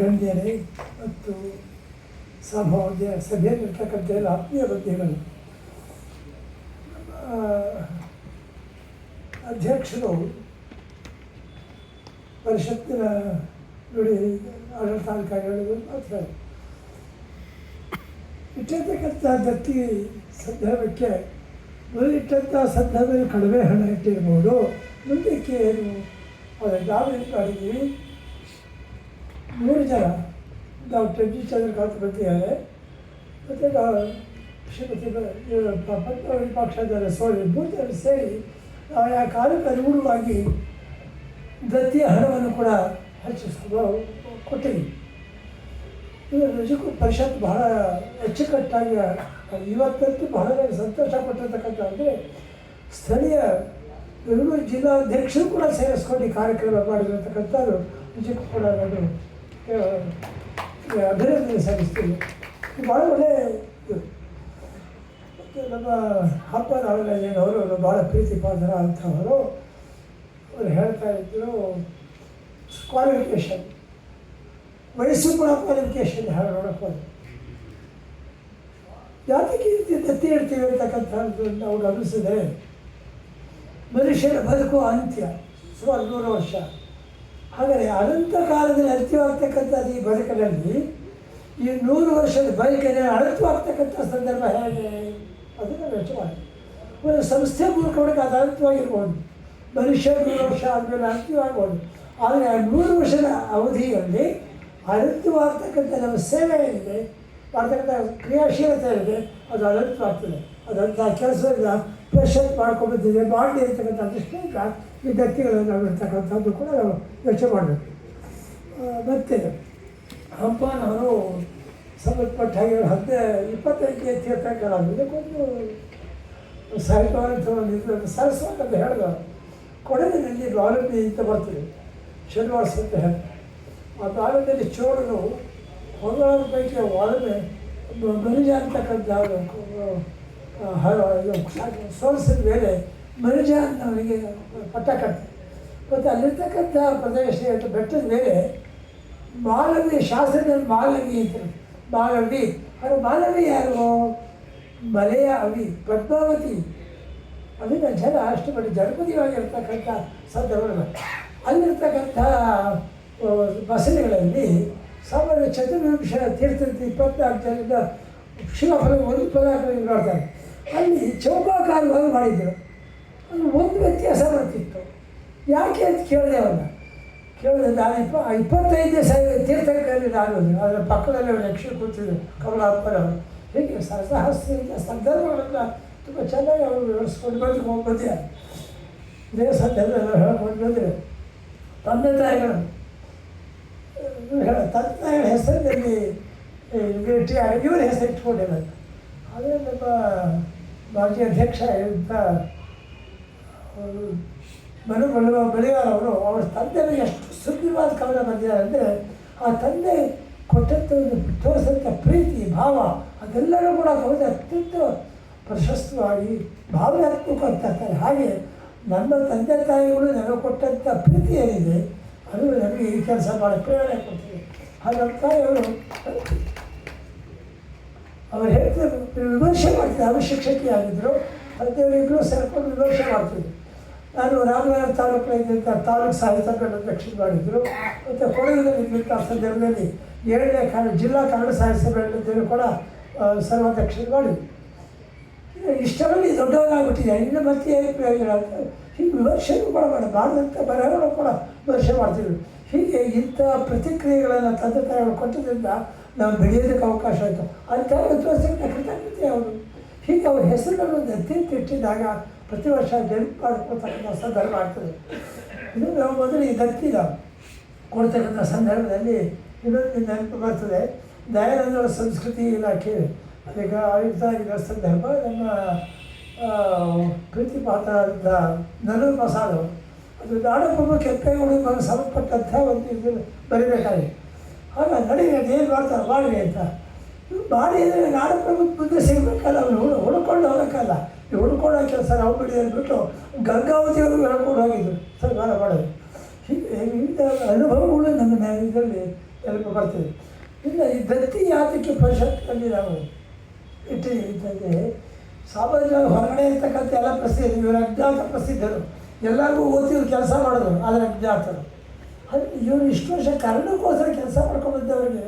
ಗಣ್ಯರೇ ಮತ್ತು ಸಭೆಯಲ್ಲಿರ್ತಕ್ಕಂಥ ಎಲ್ಲ ಆತ್ಮೀಯ ಬಂಧುಗಳು, ಅಧ್ಯಕ್ಷರು ಪರಿಷತ್ತಿನ ನುಡಿ ಆಡಳಿತಾಧಿಕಾರಿಗಳು ಮಾತ್ರ ಇಟ್ಟಿರ್ತಕ್ಕಂಥ ದತ್ತಿ ಸಂದರ್ಭಕ್ಕೆ ಮೊದಲಿಟ್ಟಂಥ ಸಂದರ್ಭದಲ್ಲಿ ಕಡಿಮೆ ಹಣ ಇಟ್ಟಿರ್ಬೋದು. ಮುಂದಕ್ಕೆ ಏನು ಅದನ್ನು ನಾವು ಏನು ಮಾಡಿದ್ದೀವಿ, 3 ಜನ ಡಾಕ್ಟರ್ ಜಿ ಚಂದ್ರಕಾಂತ್ ಬಂದಿದ್ದಾರೆ, ಮತ್ತು ಶ್ರೀಮತಿ ಪದ್ಮಾವತಿ ಪಕ್ಷಾಚಾರ್ಯ ಸೋಳಿ 3 ಜನ ಸೇರಿ ನಾವು ಆ ಕಾಲಕ್ಕೆ ಅನುಗುಣವಾಗಿ ದತ್ತಿಯ ಹಣವನ್ನು ಕೂಡ ಹೆಚ್ಚಿಸ್ಕೊಂಡು ಕೊಟ್ಟಿದ್ದೀವಿ. ಇದು ನಿಜಕ್ಕೂ ಪರಿಷತ್ ಬಹಳ ಅಚ್ಚುಕಟ್ಟಾಗಿ ಇವತ್ತಂತೂ ಬಹಳ ಸಂತೋಷ ಪಟ್ಟಿರ್ತಕ್ಕಂಥ ಅಂದರೆ ಸ್ಥಳೀಯ ಬೆಂಗಳೂರು ಜಿಲ್ಲಾಧ್ಯಕ್ಷರು ಕೂಡ ಸೇರಿಸ್ಕೊಂಡು ಈ ಕಾರ್ಯಕ್ರಮ ಮಾಡಿರತಕ್ಕಂಥದ್ದು ನಿಜಕ್ಕೂ ಕೂಡ ನಾನು ಅಭಿನಂದನೆ ಸಲ್ಲಿಸ್ತೀನಿ. ಭಾಳ ಒಳ್ಳೆಯ ಇದು. ಮತ್ತು ನಮ್ಮ ಹಬ್ಬ ನಾಗರಾಜನವರು ಭಾಳ ಪ್ರೀತಿ ಪಾತ್ರ ಅಂಥವರು ಅವರು ಹೇಳ್ತಾ ಇದ್ದರು, ಕ್ವಾಲಿಫಿಕೇಷನ್ ವಯಸ್ಸು ಕೂಡ ಕ್ವಾಲಿಫಿಕೇಷನ್ ಹೇಳಿ ನೋಡೋಕೆ ಹೋದ ಯಾತಕ್ಕೆ ದತ್ತಿ ಹೇಳ್ತೀವಿ ಅಂತಕ್ಕಂಥದ್ದು ನಾವು ಗಮನಿಸಿದರೆ ಮನುಷ್ಯನ ಬದುಕು ಅಂತ್ಯ ಸುಮಾರು 100 ವರ್ಷ. ಹಾಗಾದರೆ ಅನಂತ ಕಾಲದಲ್ಲಿ ಅಂತ್ಯವಾಗ್ತಕ್ಕಂಥದ್ದು ಈ ಬದುಕಿನಲ್ಲಿ ಈ 100 ವರ್ಷದ ಬದುಕಿನ ಅನಂತವಾಗ್ತಕ್ಕಂಥ ಸಂದರ್ಭ ಹೇಗೆ ಅದನ್ನು ಯೋಚನೆ ಮಾಡಿ. ಒಂದು ಸಂಸ್ಥೆ ಮೂಲಕ ಅದು ಅನಂತವಾಗಿರ್ಬೋದು, ಮನುಷ್ಯ 100 ವರ್ಷ ಆದಮೇಲೆ ಅಂತ್ಯವಾಗ್ಬೋದು. ಆದರೆ ಆ 100 ವರ್ಷದ ಅವಧಿಯಲ್ಲಿ ಅನಂತವಾಗ್ತಕ್ಕಂಥ ನಮ್ಮ ಸೇವೆ ಏನಿದೆ, ಮಾಡ್ತಕ್ಕಂಥ ಕ್ರಿಯಾಶೀಲತೆ ಏನಿದೆ, ಅದು ಅನಂತವಾಗ್ತದೆ. ಅದಂಥ ಕೆಲಸದಿಂದ ಪರಿಷತ್ ಮಾಡ್ಕೊಂಡ್ಬಂದಿದೆ, ಮಾಡಲಿ ಅಂತಕ್ಕಂಥ ದೃಷ್ಟಿಯಿಂದ ಈ ದತ್ತಿಗಳನ್ನು ಇರ್ತಕ್ಕಂಥದ್ದು ಕೂಡ ನಾವು ಯೋಚನೆ ಮಾಡಬೇಕು. ಮತ್ತು ಹಂಪನವರು ಸಂಬಂಧಪಟ್ಟ ಹಾಗೆ 25 ತೀರ್ಥಂಕರ ಇದಕ್ಕೊಂದು ಸಾಹಿತ್ಯ ಸರಸ್ವತಿ ಅಂತ ಹೇಳಿದವರು ಕೊಡಗಿನಲ್ಲಿ ಬಾಲಮಿ ಅಂತ ಬರ್ತೀವಿ, ಶ್ರೀನಿವಾಸ ಅಂತ ಹೇಳಿ ಆ ಬಾಲದಲ್ಲಿ ಚೋಳರು ಹೊರಗಾದ ಪೈಕಿ ವಾಲಮೆ ಮನುಜ ಅಂತಕ್ಕಂಥ ಸೋಲಿಸಿದ ಮೇಲೆ ಮನುಜ ಅವನಿಗೆ ಪಟ್ಟ ಕಟ್ಟ. ಮತ್ತು ಅಲ್ಲಿರ್ತಕ್ಕಂಥ ಪ್ರದೇಶ ಬೆಟ್ಟದ ಮೇಲೆ ಮಾಲವಿ ಶಾಸ್ತ್ರದಲ್ಲಿ ಮಾಲವಿ ಅಂತ ಮಾಲವಿ ಅದು ಮಾಲವಿ ಯಾರು ಮಲೆಯ ಅವಿ ಪದ್ಮಾವತಿ ಅದನ್ನು ಜನ ಅಷ್ಟಪಟ್ಟು ಜನಪದಿಯಾಗಿರ್ತಕ್ಕಂಥ ಸಂದರ್ಭ ಅಲ್ಲಿರ್ತಕ್ಕಂಥ ಬಸದಿಗಳಲ್ಲಿ ಸಾಮಾನ್ಯ ಚತುರ್ವಿಂಶ ತೀರ್ಥಂತಿ 24 ಜನರಿಂದ ಶಿವಫಲ ಒಂದು ಪದಾರ್ಥ ಮಾಡ್ತಾರೆ. ಅಲ್ಲಿ ಚೌಕಾಕಾರವಾಗಿ ಮಾಡಿದ್ದರು. ಅದು ಒಂದು ವ್ಯತ್ಯಾಸ ಬರ್ತಿತ್ತು. ಯಾಕೆ ಅಂತ ಕೇಳಿದೆ ಅವನ್ನ ಕೇಳಿದೆ. ನಾನು 25 ತೀರ್ಥಂಕರಲ್ಲಿ ನಾನು ಅದರ ಪಕ್ಕದಲ್ಲಿ ಲಕ್ಷ್ಮಿ ಕೂತಿದ್ದರು ಕಮಲಾಪರವರು. ಹೀಗೆ ಸಹಸ್ರದಿಂದ ಸಂದರ್ಭಗಳನ್ನು ತುಂಬ ಚೆನ್ನಾಗಿ ಅವರು ವಿವರಿಸ್ಕೊಂಡು ಬಂದಿದ್ದಾರೆ. ಇದೇ ಸಂದರ್ಭ ಹೇಳ್ಕೊಂಡು ಬಂದರೆ ತಂದೆ ತಾಯಿಗಳ ಹೆಸರಿನಲ್ಲಿ ಇವರ ಹೆಸರು ಇಟ್ಕೊಂಡಿಲ್ಲ. ಅದೇ ನಮ್ಮ ಮಾಜಿ ಅಧ್ಯಕ್ಷ ಅಂತ ಬಳಿಗಾರ ಅವರು ಅವರ ತಂದೆಗೆ ಎಷ್ಟು ಸುಂದರವಾದ ಕವನ ಬಂದಿದ್ದಾರೆ ಅಂದರೆ ಆ ತಂದೆ ಕೊಟ್ಟಂಥ ಒಂದು ತೋರಿಸಿದಂಥ ಪ್ರೀತಿ ಭಾವ ಅದೆಲ್ಲರೂ ಕೂಡ ಕವಿತೆ ಅತ್ಯಂತ ಪ್ರಶಸ್ತವಾಗಿ ಭಾವನಾತ್ಮಕ ಅಂತ ಇರ್ತಾರೆ. ಹಾಗೆ ನಮ್ಮ ತಂದೆ ತಾಯಿಗಳು ನನಗೆ ಕೊಟ್ಟಂಥ ಪ್ರೀತಿ ಏನಿದೆ ಅದು ನಮಗೆ ಈ ಕೆಲಸ ಭಾಳ ಪ್ರೇರಣೆ ಕೊಡ್ತೀವಿ. ಹಾಗಾಗಿ ಅವರು ಹೇಳ್ತಾರೆ, ವಿಮರ್ಶೆ ಮಾಡ್ತಿದ್ದೆ. ಅವರು ಶಿಕ್ಷಕಿಯಾಗಿದ್ದರು, ತಂದೆಯವರಿಬ್ಬರು ಸೇರಿಕೊಂಡು ವಿಮರ್ಶೆ ಮಾಡ್ತಿದ್ದರು. ನಾನು ರಾಮನಗರ ತಾಲೂಕಿನ ತಾಲೂಕು ಸಾಹಿತ್ಯ ಅಧ್ಯಕ್ಷರು ಮಾಡಿದ್ರು. ಮತ್ತು ಕೊಡಗಿನಲ್ಲಿ ಇದ್ದಂಥ ಸಂದರ್ಭದಲ್ಲಿ 7ನೇ ಜಿಲ್ಲಾ ಕನ್ನಡ ಸಾಹಿತ್ಯ ಸಮ್ಮೇಳನದಲ್ಲಿ ಕೂಡ ಸರ್ವಾಧ್ಯಕ್ಷರು ಮಾಡಿದ್ರು. ಇಷ್ಟರಲ್ಲಿ ದೊಡ್ಡವರಾಗ್ಬಿಟ್ಟಿದ್ದಾರೆ, ಇನ್ನು ಮತ್ತೆ ಏನು ಪ್ರಯೋಜನ ಅಂತ ಹೀಗೆ ವಿಮರ್ಶೆನೂ ಕೂಡ ಮಾಡಿದಂಥ ಬರಹಗಳು ಕೂಡ ವಿಮರ್ಶೆ ಮಾಡ್ತಿದ್ರು. ಹೀಗೆ ಇಂಥ ಪ್ರತಿಕ್ರಿಯೆಗಳನ್ನು ತಂದೆ ತಾಯಿಗಳು ಕೊಟ್ಟಿದ್ದರಿಂದ ನಾವು ಬೆಳೆಯೋದಕ್ಕೆ ಅವಕಾಶ ಆಯಿತು. ಅಂಥ ತೋರಿಸೋಕ್ಕೆ ಕೃತಜ್ಞತೆ ಅವರು. ಹೀಗೆ ಅವ್ರ ಹೆಸರುಗಳನ್ನು ಅತ್ಯಂತ ಇಟ್ಟಿದ್ದಾಗ ಪ್ರತಿ ವರ್ಷ ನೆನಪು ಮಾಡಿಕೊಳ್ತಕ್ಕಂಥ ಸಂದರ್ಭ ಆಗ್ತದೆ. ಇದು ನಾವು ಮೊದಲು ಈ ದತ್ತಿನ ಕೊಡ್ತಕ್ಕಂಥ ಸಂದರ್ಭದಲ್ಲಿ ಇನ್ನೊಂದು ನೆನಪು ಬರ್ತದೆ. ದಯಾನಂದರ ಸಂಸ್ಕೃತಿ ಇಲಾಖೆ ಅದೀಗ ಆಯುಕ್ತ ಆಗಿರೋ ಸಂದರ್ಭ ನಮ್ಮ ಪ್ರೀತಿ ಪಾತ್ರ ನಲ್ಲೂರು ಪ್ರಸಾದ್ ಅವರು ಅದು ನಾಡಪ್ರಭು ಕೆಂಪೇಗೌಡರಿಗೆ ಸಂಬಂಧಪಟ್ಟಂಥ ಒಂದು ಇದು ಬರೀಬೇಕಾಗಿ ಆಗ ನಡಿಗೆ ಏನು ಮಾಡ್ತಾರೆ ಮಾಡಿ ಅಂತ ಮಾಡಿ ಅಂದರೆ ನಾಡಪ್ರಭು ಮುಂದೆ ಸಿಗಬೇಕಲ್ಲ, ಅವ್ರು ಹುಡ್ಕೊಂಡು ಹೋಗೋಕ್ಕಲ್ಲ. ಈ ಹುಡ್ಕೊಳ್ಳೋ ಕೆಲಸ ನಾವು ಬಿಡಿಯೋದು ಬಿಟ್ಟು ಗಂಗಾವತಿಯವರು ಹೇಳ್ಕೊಂಡು ಹೋಗಿದ್ರು ಸರ್ಕಾರ ಮಾಡೋದು. ಹೀಗೆ ವಿವಿಧ ಅನುಭವಗಳು ನಮ್ಮ ಇದರಲ್ಲಿ ನೆನಪು ಬರ್ತದೆ. ಇನ್ನು ಈ ದತ್ತಿ ಯಾತಕ್ಕೆ ಪರಿಷತ್ನಲ್ಲಿ ನಾವು ಇಟ್ಟಿದ್ದಂತೆ ಸಾಮಾನ್ಯವಾಗಿ ಹೊರಗಡೆ ಇರ್ತಕ್ಕಂಥ ಎಲ್ಲ ಪ್ರಸಿದ್ಧ ಇವರು ಅಜ್ಞಾತ ಪ್ರಸಿದ್ಧರು, ಎಲ್ಲರಿಗೂ ಓದಿದ್ರು ಕೆಲಸ ಮಾಡೋದು, ಆದರೆ ಅಜ್ಞಾತರು. ಅದು ಇವರು ಇಷ್ಟು ವರ್ಷ ಕನ್ನಡಕ್ಕೋಸ್ಕರ ಕೆಲಸ ಮಾಡ್ಕೊಂಡ್ಬಂದವರಿಗೆ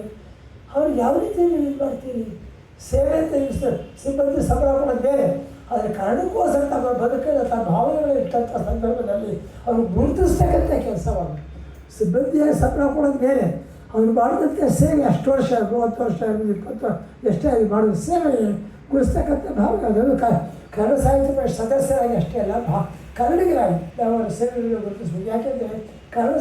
ಅವ್ರು ಯಾವ ರೀತಿ ಇದು ಮಾಡ್ತೀರಿ? ಸೇವೆ ಅಂತ ಸಿಬ್ಬಂದಿ ಸಂಬಳ ಕೊಡೋದು ಬೇರೆ, ಆದರೆ ಕನ್ನಡಕ್ಕೋಸ್ಕರ ತಮ್ಮ ಬದುಕಿನ ತಮ್ಮ ಭಾವನೆಗಳು ಇಟ್ಟಂಥ ಸಂದರ್ಭದಲ್ಲಿ ಅವರು ಗುರುತಿಸ್ತಕ್ಕಂಥ ಕೆಲಸ ಮಾಡೋದು. ಸಿಬ್ಬಂದಿಯಾಗಿ ಸಂಬಳ ಕೊಡೋದು ಬೇರೆ, ಅವ್ರು ಮಾಡಿದಂಥ ಸೇವೆ ಅಷ್ಟು ವರ್ಷ 30 ವರ್ಷ 20 ವರ್ಷ ಎಷ್ಟೇ ಆಗಿ ಮಾಡೋದು ಸೇವೆ ಗುರುಸ್ತಕ್ಕಂಥ ಭಾವನೆ. ಅದನ್ನು ಕನ್ನಡ ಸಾಹಿತ್ಯ ಪರಿಷತ್ ಸದಸ್ಯರಾಗಿ ಅಷ್ಟೇ ಅಲ್ಲ, ಕನ್ನಡಿಗರಾಗಿ ನಾವು ಅವರ ಸೇವೆಗಳನ್ನು ಗುರುತಿಸ್ಬೇಕು. ಯಾಕೆಂದರೆ ಕನ್ನಡ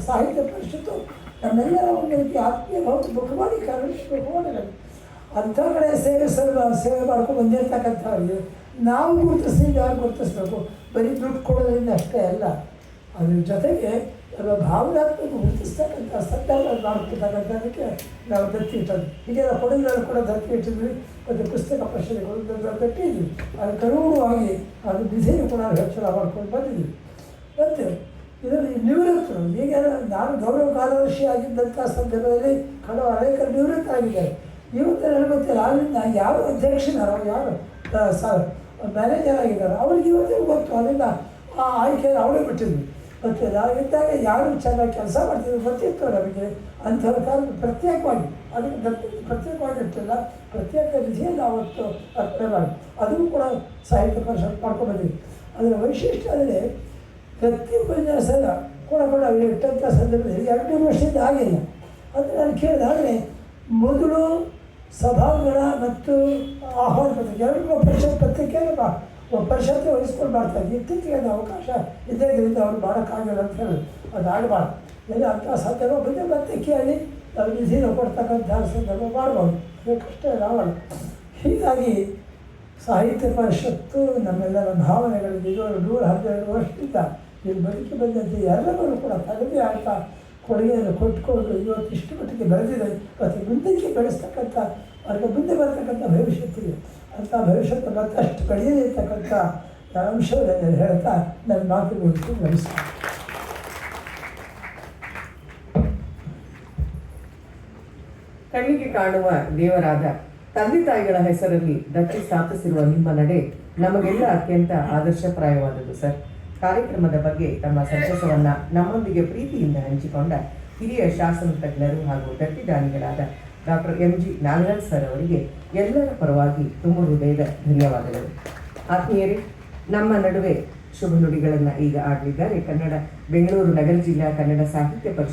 ಸಾಹಿತ್ಯ ಪರಿಷತ್ತು ನಮ್ಮೆಲ್ಲರ ಒಂದು ರೀತಿ ಆತ್ಮೀಯ ಭಾವನೆ ಮುಖವಾಣಿ, ಕನ್ನಡ ಮುಖವಾಣಿಗಳು ಅಂಥ ಕಡೆ ಸೇವೆ ಮಾಡ್ಕೊಂಡು ಬಂದಿರ್ತಕ್ಕಂಥವ್ರಿಗೆ ನಾವು ಗುರುತಿಸಿ ಯಾರು ಗುರುತಿಸ್ಬೇಕು. ಬರೀ ದುಡ್ಡು ಕೊಡೋದ್ರಿಂದ ಅಷ್ಟೇ ಅಲ್ಲ, ಅದ್ರ ಜೊತೆಗೆ ನಮ್ಮ ಭಾವನಾತ್ಮಕ ಗುರುತಿಸ್ತಕ್ಕಂಥ ಸಂದರ್ಭ ಮಾಡ್ಕೊಳ್ತಕ್ಕಂಥದಕ್ಕೆ ನಾವು ದತ್ತಿ ಇಟ್ಟದ್ದು. ಹೀಗೆ ನಾವು ಕೊಡಗಿನಲ್ಲಿ ಕೂಡ ದತ್ತಿ ಇಟ್ಟಿದ್ವಿ, ಮತ್ತು ಪುಸ್ತಕ ಪರಿಷತ್ಗಳು ದಟ್ಟಿದ್ವಿ. ಅದಕ್ಕೆ ಅನುಗುಣವಾಗಿ ಅದು ಬಿಸಿಲು ಕೂಡ ಹೆಚ್ಚಳ ಮಾಡ್ಕೊಂಡು ಬಂದಿದ್ವಿ. ಮತ್ತು ಇದರಲ್ಲಿ ನಿವೃತ್ತರು ಈಗ ನಾನು ಗೌರವ ಕಾರ್ಯದರ್ಶಿ ಆಗಿದ್ದಂಥ ಸಂದರ್ಭದಲ್ಲಿ ಅನೇಕರು ನಿವೃತ್ತರಾಗಿದ್ದಾರೆ. ಇವತ್ತು ನನಗೆ ಗೊತ್ತಿಲ್ಲ, ಅಲ್ಲಿಂದ ಯಾರು ಅಧ್ಯಕ್ಷನಾರೋ ಯಾರು ಮ್ಯಾನೇಜರ್ ಆಗಿದ್ದಾರೆ ಅವ್ರಿಗೆ ಇವತ್ತಿಗೂ ಗೊತ್ತು. ಅದರಿಂದ ಆ ಆಯ್ಕೆಯನ್ನು ಅವಳೇ ಬಿಟ್ಟಿದ್ವಿ. ಮತ್ತು ನಾವಿದ್ದಾಗ ಯಾರು ಚೆನ್ನಾಗಿ ಕೆಲಸ ಮಾಡ್ತಿದ್ರು ಗೊತ್ತಿತ್ತು ನಮಗೆ. ಅಂಥವ್ರ ಕಾಲ ಪ್ರತ್ಯೇಕವಾಗಿ ಅದಕ್ಕೆ ಪ್ರತ್ಯೇಕವಾಗಿ ಇರ್ತಿಲ್ಲ, ಪ್ರತ್ಯೇಕ ನಿಧಿಯನ್ನು ಅವತ್ತು ಅರ್ಪಣೆ ಮಾಡಿ ಅದನ್ನು ಕೂಡ ಸಾಹಿತ್ಯ ಪರಿಷತ್ ಮಾಡ್ಕೊಂಡ್ಬಂದಿದ್ವಿ. ಅದರ ವೈಶಿಷ್ಟ್ಯ ಅಂದರೆ ದತ್ತಿ ಉಪನ್ಯಾಸ ಕೂಡ ಇಟ್ಟಂಥ ಸಂದರ್ಭದಲ್ಲಿ 2 ವರ್ಷದಿಂದ ಆಗಿಲ್ಲ. ಅದು ನಾನು ಕೇಳಿದೆ. ಆದರೆ ಮೊದಲು ಸಭಾಂಗಣ ಮತ್ತು ಆಹ್ವಾನ ಪತ್ರಿಕೆ 2 ಪರಿಷತ್ ಪತ್ರಿಕೆಯನ್ನು ಪರಿಷತ್ತು ವಹಿಸ್ಕೊಂಡು ಮಾಡ್ತಾರೆ. ಇತ್ತೀಚೆಗೆ ಅದು ಅವಕಾಶ ಇದ್ದರಿಂದ ಅವ್ರು ಮಾಡೋಕ್ಕಾಗಲ್ಲ ಅಂತ ಹೇಳಿ ಅದು ಆಗಬಾರ್ದು. ಎಲ್ಲ ಅಂಥ ಸಂದರ್ಭ ಬಂದರೆ ಮತ್ತೆ ಕೇಳಿ ನಾವು ನಿಧಿನ ಕೊಡ್ತಕ್ಕಂಥ ಸಂದರ್ಭ ಮಾಡ್ಬೋದು, ಕಷ್ಟ ಆಗಲ್ಲ. ಹೀಗಾಗಿ ಸಾಹಿತ್ಯ ಪರಿಷತ್ತು ನಮ್ಮೆಲ್ಲರ ಭಾವನೆಗಳಿಗೆ 112 ವರ್ಷದಿಂದ ಇಲ್ಲಿ ಬದುಕಿ ಬಂದಂತೆ ಎಲ್ಲರೂ ಕೂಡ ತನದೇ ಆಗ್ತಾ ಕೊಡುಗೆಯನ್ನು ಕೊಟ್ಕೊಂಡು ಇವತ್ತು ಇಷ್ಟು ಮಟ್ಟಿಗೆ ಬೆಳೆದಿದೆ. ಮತ್ತು ಮುಂದಕ್ಕೆ ಬೆಳೆಸ್ತಕ್ಕಂಥ ಅವ್ರಿಗೆ ಮುಂದೆ ಬರ್ತಕ್ಕಂಥ ಭವಿಷ್ಯತ್ತಿದೆ. ಅಂಥ ಭವಿಷ್ಯತ್ತು ಮತ್ತಷ್ಟು ಬೆಳೆಯದೇ ಇರ್ತಕ್ಕಂಥ ಅಂಶಗಳನ್ನು ಹೇಳ್ತಾ ನನ್ನ ಮಾತು ಮುಗಿಸಿ ನಮಸ್ಕಾರ. ಕಣ್ಣಿಗೆ ಕಾಣುವ ದೇವರಾದ ತಂದೆ ತಾಯಿಗಳ ಹೆಸರಲ್ಲಿ ದತ್ತಿ ಸ್ಥಾಪಿಸಿರುವ ನಿಮ್ಮ ನಡೆ ನಮಗೆಲ್ಲ ಅತ್ಯಂತ ಆದರ್ಶಪ್ರಾಯವಾದದ್ದು ಸರ್. ಕಾರ್ಯಕ್ರಮದ ಬಗ್ಗೆ ತಮ್ಮ ಸಂತಸವನ್ನು ನಮ್ಮೊಂದಿಗೆ ಪ್ರೀತಿಯಿಂದ ಹಂಚಿಕೊಂಡ ಹಿರಿಯ ಶಾಸನ ತಜ್ಞರು ಹಾಗೂ ದತ್ತಿದಾನಿಗಳಾದ ಡಾಕ್ಟರ್ MG ನಾಗರಾಜ್ ಸರ್ ಅವರಿಗೆ ಎಲ್ಲರ ಪರವಾಗಿ ತುಂಬ ಹೃದಯದ ಧನ್ಯವಾದಗಳು. ಆತ್ಮೀಯರೇ, ನಮ್ಮ ನಡುವೆ ಶುಭ ನುಡಿಗಳನ್ನು ಈಗ ಆಡಲಿದ್ದಾರೆ ಬೆಂಗಳೂರು ನಗರ ಜಿಲ್ಲಾ ಕನ್ನಡ ಸಾಹಿತ್ಯ ಪರಿಷತ್